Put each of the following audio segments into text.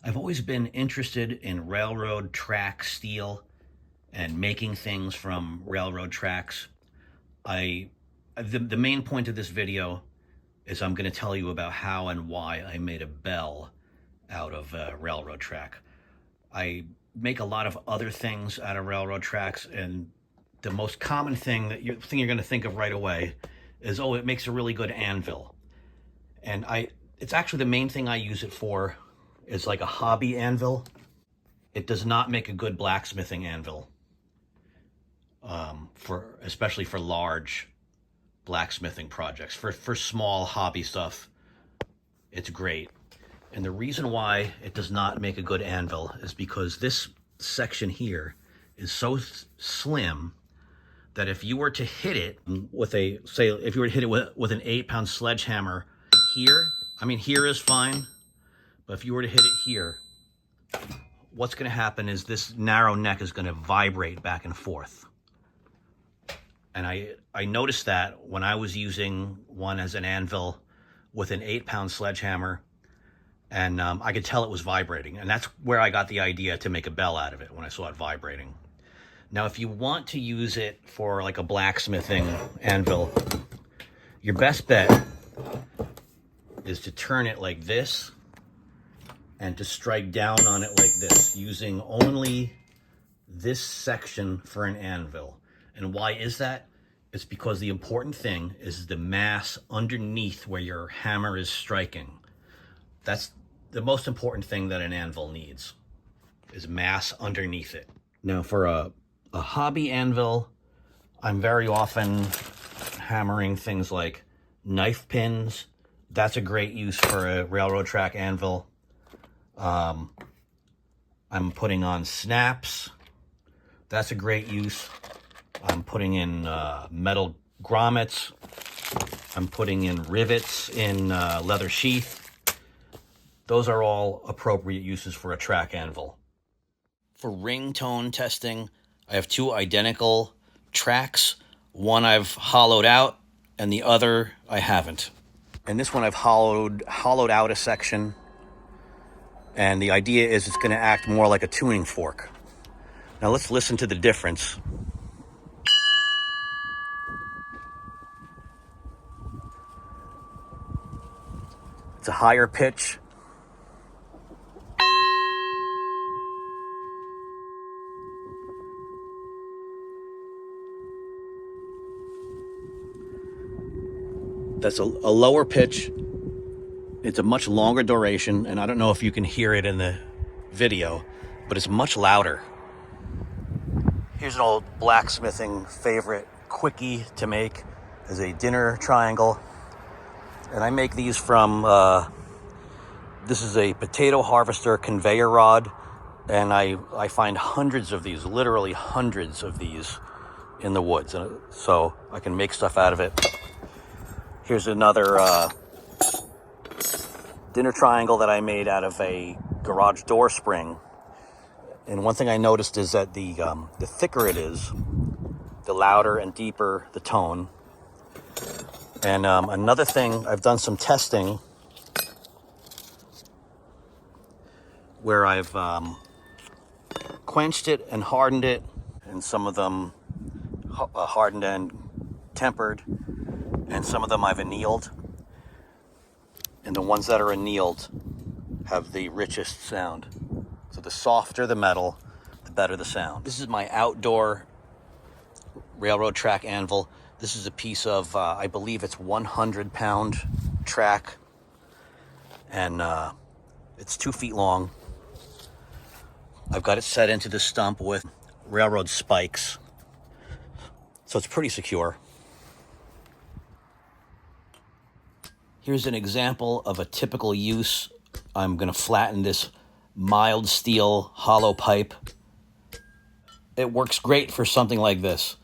I've always been interested in railroad track steel and making things from railroad tracks. I the main point of this video is I'm going to tell you about how and why I made a bell out of a railroad track. I make a lot of other things out of railroad tracks, and the most common thing you're going to think of right away is, oh, it makes a really good anvil. And it's actually the main thing I use it for is like a hobby anvil. It does not make a good blacksmithing anvil, especially for large blacksmithing projects. For small hobby stuff, it's great. And the reason why it does not make a good anvil is because this section here is so slim that if you were to hit it with if you were to hit it with an 8-pound sledgehammer here, I mean, here is fine, but if you were to hit it here, what's going to happen is this narrow neck is going to vibrate back and forth. And I noticed that when I was using one as an anvil with an 8-pound sledgehammer, and I could tell it was vibrating. And that's where I got the idea to make a bell out of it, when I saw it vibrating. Now, if you want to use it for like a blacksmithing anvil, your best bet is to turn it like this and to strike down on it like this, using only this section for an anvil. And why is that? It's because the important thing is the mass underneath where your hammer is striking. That's the most important thing that an anvil needs, is mass underneath it. Now, for a hobby anvil, I'm very often hammering things like knife pins. That's a great use for a railroad track anvil. I'm putting on snaps. That's a great use. I'm putting in metal grommets. I'm putting in rivets in leather sheath. Those are all appropriate uses for a track anvil. For ring tone testing, I have two identical tracks. One I've hollowed out, and the other I haven't. And this one I've hollowed out a section, and the idea is it's going to act more like a tuning fork. Now let's listen to the difference. It's a higher pitch. That's a lower pitch. It's a much longer duration, and I don't know if you can hear it in the video, but it's much louder. Here's an old blacksmithing favorite quickie to make, is a dinner triangle. And I make these from, this is a potato harvester conveyor rod, and I find hundreds of these, literally hundreds of these in the woods, so I can make stuff out of it. Here's another dinner triangle that I made out of a garage door spring. And one thing I noticed is that the thicker it is, the louder and deeper the tone. And another thing, I've done some testing where I've quenched it and hardened it, and some of them hardened and tempered, and some of them I've annealed. And the ones that are annealed have the richest sound. So the softer the metal, the better the sound. This is my outdoor railroad track anvil. This is a piece of, I believe it's 100-pound track, and it's 2 feet long. I've got it set into the stump with railroad spikes, so it's pretty secure. Here's an example of a typical use. I'm going to flatten this mild steel hollow pipe. It works great for something like this.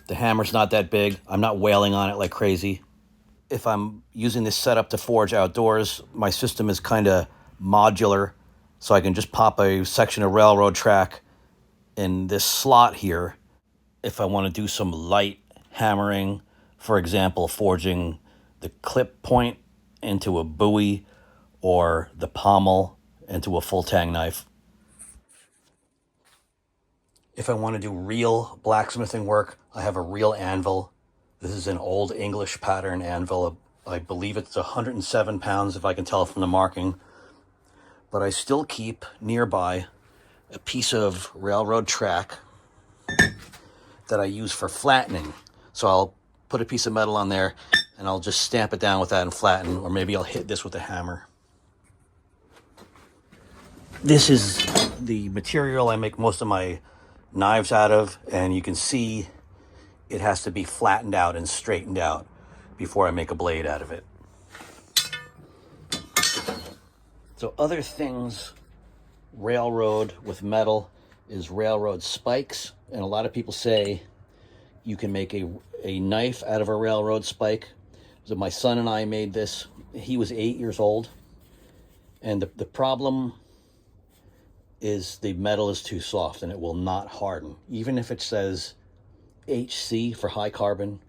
The hammer's not that big. I'm not wailing on it like crazy. If I'm using this setup to forge outdoors, my system is kind of modular, so I can just pop a section of railroad track in this slot here. If I want to do some light hammering, for example, forging the clip point into a buoy or the pommel into a full tang knife. If I want to do real blacksmithing work, I have a real anvil. This is an old English pattern anvil. I believe it's 107 pounds if I can tell from the marking. But I still keep nearby a piece of railroad track that I use for flattening. So I'll put a piece of metal on there and I'll just stamp it down with that and flatten, or maybe I'll hit this with a hammer. This is the material I make most of my knives out of, and you can see it has to be flattened out and straightened out before I make a blade out of it. So other things railroad with metal is railroad spikes, and a lot of people say you can make a knife out of a railroad spike. So my son and I made this. He was 8 years old, and the problem is the metal is too soft and it will not harden, even if it says HC for high carbon.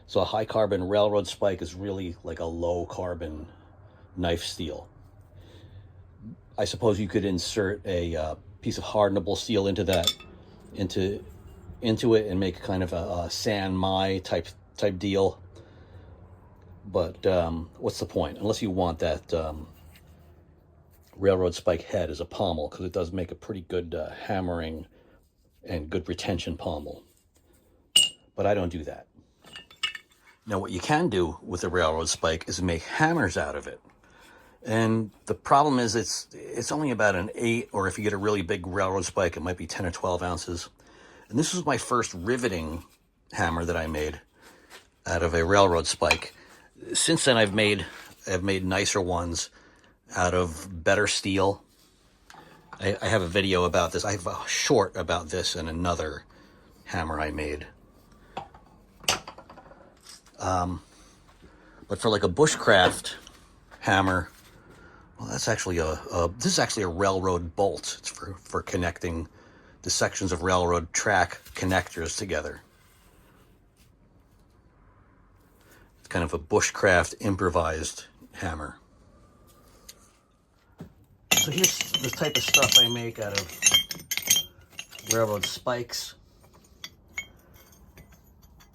So a high carbon railroad spike is really like a low carbon knife steel. I suppose you could insert a piece of hardenable steel into that, into it, and make kind of a San Mai type deal. But what's the point? Unless you want that railroad spike head as a pommel, because it does make a pretty good hammering and good retention pommel. But I don't do that. Now what you can do with a railroad spike is make hammers out of it. And the problem is it's only about an 8, or if you get a really big railroad spike, it might be 10 or 12 ounces. And this was my first riveting hammer that I made out of a railroad spike. Since then I've made nicer ones out of better steel. I have a video about this. I have a short about this and another hammer I made. But for like a bushcraft hammer, well, that's actually this is actually a railroad bolt. It's for connecting the sections of railroad track connectors together. It's kind of a bushcraft improvised hammer. So here's the type of stuff I make out of railroad spikes.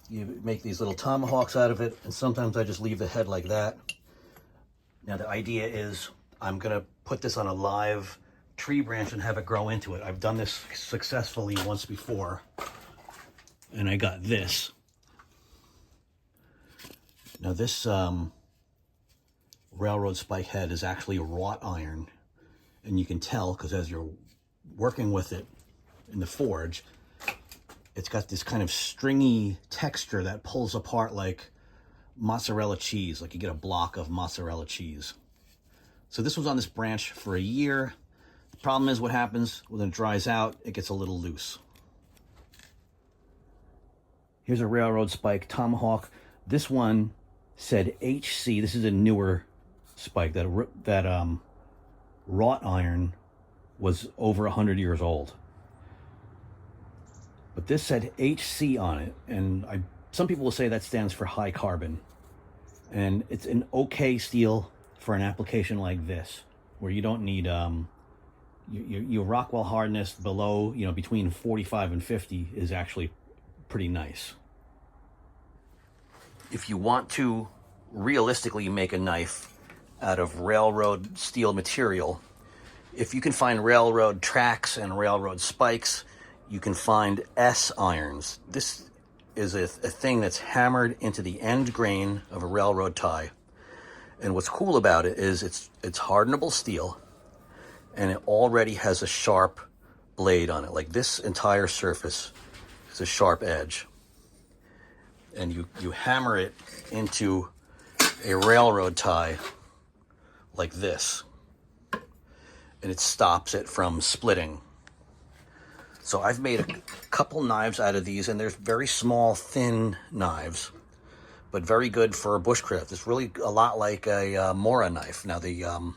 You make these little tomahawks out of it, and sometimes I just leave the head like that. Now the idea is I'm gonna put this on a live tree branch and have it grow into it. I've done this successfully once before, and I got this. Now this railroad spike head is actually wrought iron, and you can tell because as you're working with it in the forge, it's got this kind of stringy texture that pulls apart like mozzarella cheese, like you get a block of mozzarella cheese. So this was on this branch for a year. The problem is what happens when it dries out, it gets a little loose. Here's a railroad spike tomahawk. This one said HC. This is a newer spike. That wrought iron was over 100 years old. But this said HC on it, and some people will say that stands for high carbon. And it's an okay steel for an application like this, where you don't need your Rockwell hardness below, between 45 and 50 is actually pretty nice. If you want to realistically make a knife out of railroad steel material, if you can find railroad tracks and railroad spikes, you can find S irons. This is a thing that's hammered into the end grain of a railroad tie. And what's cool about it is it's hardenable steel, and it already has a sharp blade on it. Like this entire surface is a sharp edge. And you hammer it into a railroad tie like this, and it stops it from splitting. So I've made a couple knives out of these, and they're very small, thin knives, but very good for bushcraft. It's really a lot like a Mora knife. Now the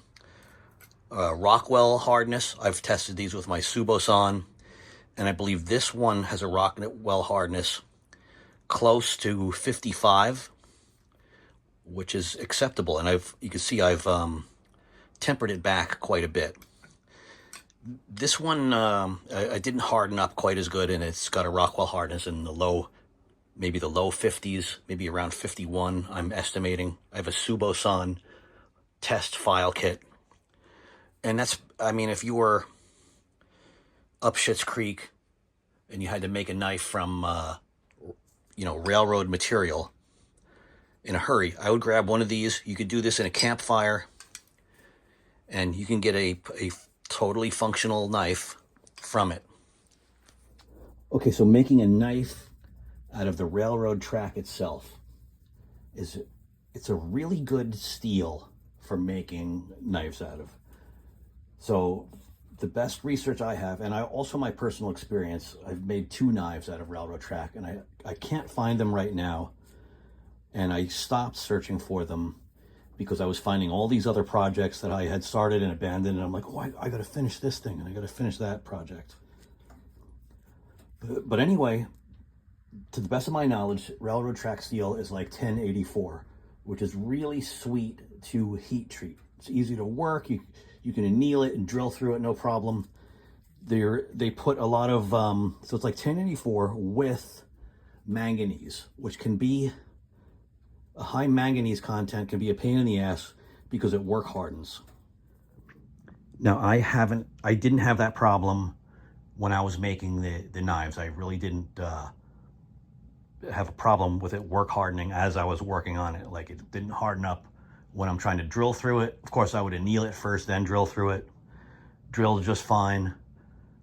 Rockwell hardness, I've tested these with my Subosan, and I believe this one has a Rockwell hardness close to 55, which is acceptable. And you can see I've tempered it back quite a bit. This one, I didn't harden up quite as good, and it's got a Rockwell hardness in maybe the low 50s, maybe around 51, I'm estimating. I have a Subosan test file kit. And that's, I mean, if you were up Schitt's Creek and you had to make a knife from, railroad material in a hurry, I would grab one of these. You could do this in a campfire, and you can get a totally functional knife from it. Okay, so making a knife out of the railroad track itself it's a really good steel for making knives out of. So the best research I have, and also my personal experience, I've made 2 knives out of railroad track, and I can't find them right now. And I stopped searching for them because I was finding all these other projects that I had started and abandoned, and I'm like, oh, I got to finish this thing, and I got to finish that project. But anyway, to the best of my knowledge, railroad track steel is like 1084, which is really sweet to heat treat. It's easy to work. You can anneal it and drill through it, no problem. They put a lot of, so it's like 1084 with manganese, which can be, a high manganese content can be a pain in the ass because it work hardens. Now I didn't have that problem when I was making the knives. I really didn't have a problem with it work hardening as I was working on it. Like, it didn't harden up when I'm trying to drill through it. Of course, I would anneal it first, then drill through it. Drilled just fine.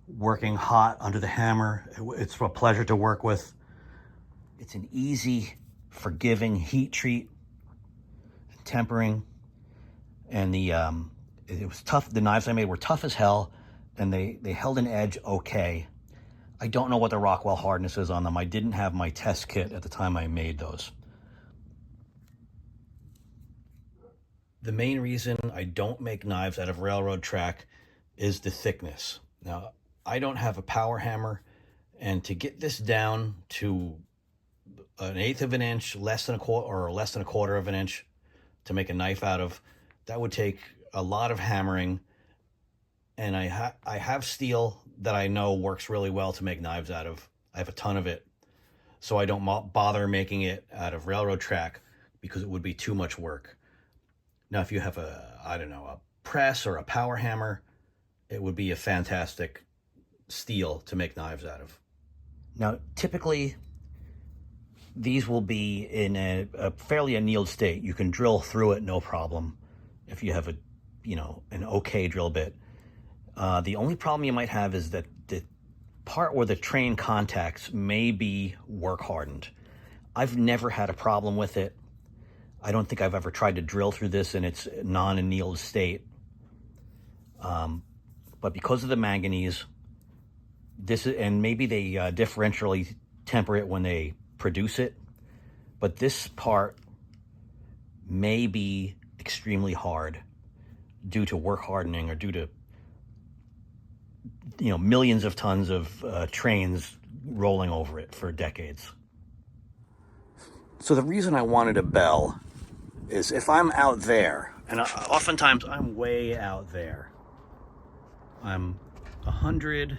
Working hot under the hammer, it's a pleasure to work with. It's an easy, forgiving heat treat, tempering, and it was tough. The knives I made were tough as hell, and they held an edge okay. I don't know what the Rockwell hardness is on them. I didn't have my test kit at the time I made those. The main reason I don't make knives out of railroad track is the thickness. Now, I don't have a power hammer, and to get this down to 1/8 of an inch, less than a quarter of an inch to make a knife out of, that would take a lot of hammering. And I have steel that I know works really well to make knives out of. I have a ton of it. So I don't bother making it out of railroad track because it would be too much work. Now, if you have a press or a power hammer, it would be a fantastic steel to make knives out of. Now, typically, these will be in a fairly annealed state. You can drill through it, no problem, if you have an okay drill bit. The only problem you might have is that the part where the train contacts may be work hardened. I've never had a problem with it. I don't think I've ever tried to drill through this in its non-annealed state. But because of the manganese, and maybe they differentially temper it when they produce it, but this part may be extremely hard due to work hardening or due to millions of tons of trains rolling over it for decades. So the reason I wanted a bell is if I'm out there, and oftentimes I'm way out there, I'm 100,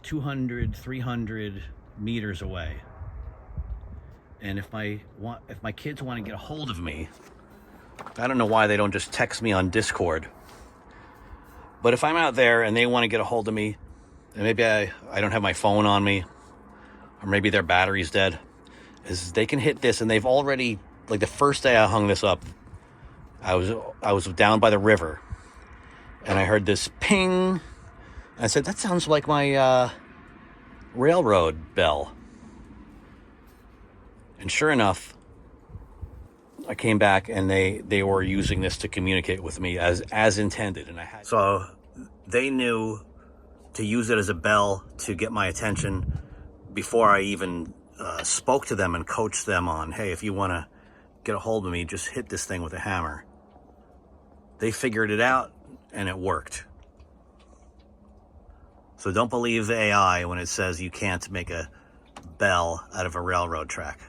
200, 300 meters away, and if my kids want to get a hold of me, I don't know why they don't just text me on Discord. But if I'm out there and they want to get a hold of me, and maybe I don't have my phone on me, or maybe their battery's dead, is they can hit this, and they've already, like the first day I hung this up, I was down by the river, and I heard this ping. I said, that sounds like my railroad bell. And sure enough, I came back and they were using this to communicate with me as intended. And so they knew to use it as a bell to get my attention before I even spoke to them and coached them on, hey, if you want to get a hold of me, just hit this thing with a hammer. They figured it out and it worked. So don't believe AI when it says you can't make a bell out of a railroad track.